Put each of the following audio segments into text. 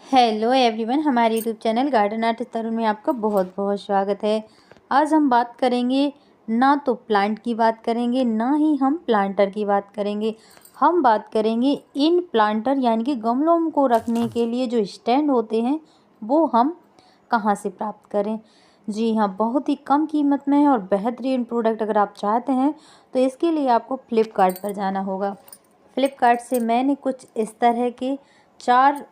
Hello everyone, हमारे YouTube channel garden artist तरुण में आपका बहुत बहुत स्वागत है। आज हम बात करेंगे, ना तो प्लांट की बात करेंगे ना ही हम प्लांटर की बात करेंगे। हम बात करेंगे इन प्लांटर यानी कि गमलों को रखने के लिए जो स्टैंड होते हैं वो हम कहाँ से प्राप्त करें। जी हाँ, बहुत ही कम कीमत में है और बेहतरीन प्रोडक्ट अगर आप चाहते हैं तो इसके लिए आपको फ्लिपकार्ट पर जाना होगा। फ्लिपकार्ट से मैंने कुछ इस तरह के 4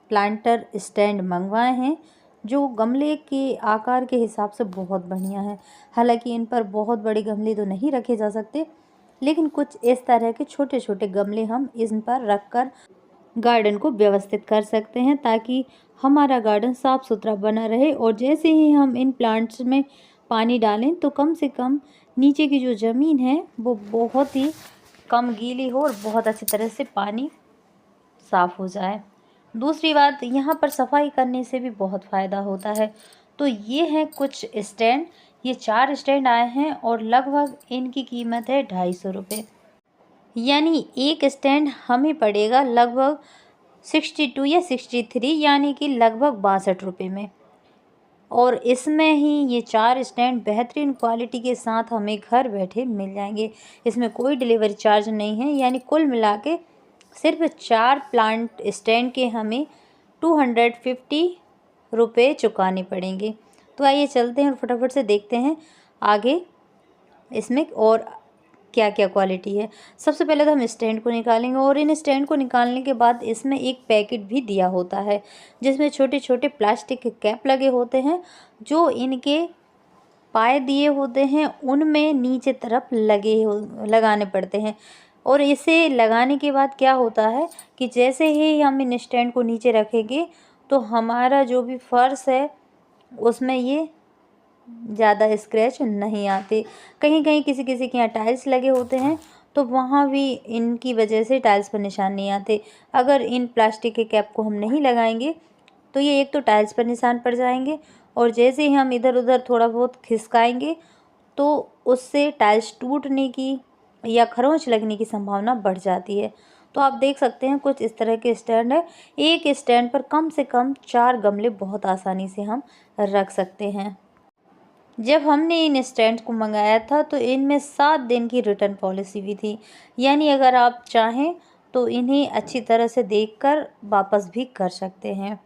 प्लांटर स्टैंड मंगवाए हैं जो गमले के आकार के हिसाब से बहुत बढ़िया है। हालांकि इन पर बहुत बड़े गमले तो नहीं रखे जा सकते, लेकिन कुछ इस तरह के छोटे छोटे गमले हम इन पर रखकर गार्डन को व्यवस्थित कर सकते हैं ताकि हमारा गार्डन साफ सुथरा बना रहे। और जैसे ही हम इन प्लांट्स में पानी डालें तो कम से कम नीचे की जो ज़मीन है वो बहुत ही कम गीली हो और बहुत अच्छी तरह से पानी साफ़ हो जाए। दूसरी बात, यहाँ पर सफाई करने से भी बहुत फ़ायदा होता है। तो ये हैं कुछ स्टैंड, ये 4 स्टैंड आए हैं और लगभग इनकी कीमत है 250 रुपये। यानी एक स्टैंड हमें पड़ेगा लगभग 62 या 63 यानी कि लगभग 62 रुपये में। और इसमें ही ये 4 स्टैंड बेहतरीन क्वालिटी के साथ हमें घर बैठे मिल जाएंगे। इसमें कोई डिलीवरी चार्ज नहीं है, यानी कुल मिला के सिर्फ 4 प्लांट स्टैंड के हमें 250 रुपये चुकाने पड़ेंगे। तो आइए चलते हैं और फटाफट से देखते हैं आगे इसमें और क्या क्या क्वालिटी है। सबसे पहले तो हम स्टैंड को निकालेंगे और इन स्टैंड को निकालने के बाद इसमें एक पैकेट भी दिया होता है जिसमें छोटे छोटे प्लास्टिक के कैप लगे होते हैं जो इनके पाए दिए होते हैं उनमें नीचे तरफ लगाने पड़ते हैं। और इसे लगाने के बाद क्या होता है कि जैसे ही हम इन स्टैंड को नीचे रखेंगे तो हमारा जो भी फर्श है उसमें ये ज़्यादा स्क्रैच नहीं आते। कहीं कहीं किसी किसी के यहाँ टाइल्स लगे होते हैं तो वहाँ भी इनकी वजह से टाइल्स पर निशान नहीं आते। अगर इन प्लास्टिक के कैप को हम नहीं लगाएंगे तो ये एक तो टाइल्स पर निशान पड़ जाएंगे और जैसे ही हम इधर उधर थोड़ा बहुत खिसकाएंगे तो उससे टाइल्स टूटने की या खरोंच लगने की संभावना बढ़ जाती है। तो आप देख सकते हैं कुछ इस तरह के स्टैंड है। एक स्टैंड पर कम से कम 4 गमले बहुत आसानी से हम रख सकते हैं। जब हमने इन स्टैंड को मंगाया था तो इनमें 7 दिन की रिटर्न पॉलिसी भी थी, यानी अगर आप चाहें तो इन्हें अच्छी तरह से देखकर वापस भी कर सकते हैं।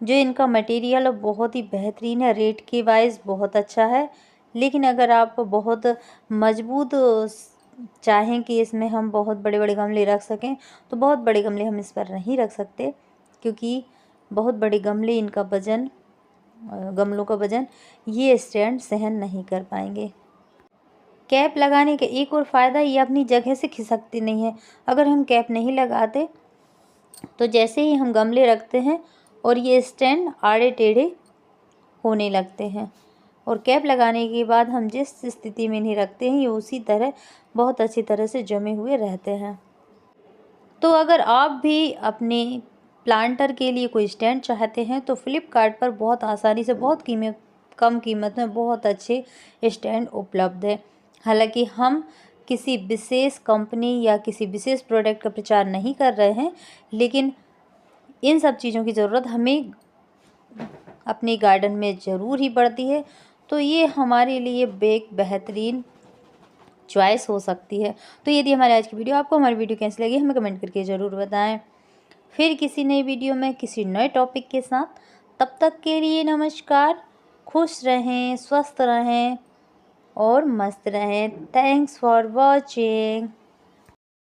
जो इनका मटेरियल बहुत ही बेहतरीन है, रेट के वाइज बहुत अच्छा है। लेकिन अगर आप बहुत मजबूत चाहें कि इसमें हम बहुत बड़े बड़े गमले रख सकें तो बहुत बड़े गमले हम इस पर नहीं रख सकते, क्योंकि बहुत बड़े गमले इनका वज़न गमलों का वज़न ये स्टैंड सहन नहीं कर पाएंगे। कैप लगाने का एक और फ़ायदा, ये अपनी जगह से खिसकती नहीं है। अगर हम कैप नहीं लगाते तो जैसे ही हम गमले रखते हैं और ये स्टैंड आड़े टेढ़े होने लगते हैं और कैप लगाने के बाद हम जिस स्थिति में इन्हें रखते हैं ये उसी तरह बहुत अच्छी तरह से जमे हुए रहते हैं। तो अगर आप भी अपने प्लांटर के लिए कोई स्टैंड चाहते हैं तो फ्लिपकार्ट पर बहुत आसानी से बहुत कम कीमत में बहुत अच्छे स्टैंड उपलब्ध है। हालांकि हम किसी विशेष कंपनी या किसी विशेष प्रोडक्ट का प्रचार नहीं कर रहे हैं, लेकिन इन सब चीज़ों की ज़रूरत हमें अपने गार्डन में ज़रूर ही पड़ती है। तो ये हमारे लिए बेहतरीन चॉइस हो सकती है। तो यदि हमारे आज की वीडियो आपको हमारी वीडियो कैसी लगी हमें कमेंट करके ज़रूर बताएं। फिर किसी नई वीडियो में किसी नए टॉपिक के साथ, तब तक के लिए नमस्कार। खुश रहें, स्वस्थ रहें और मस्त रहें। Thanks for watching.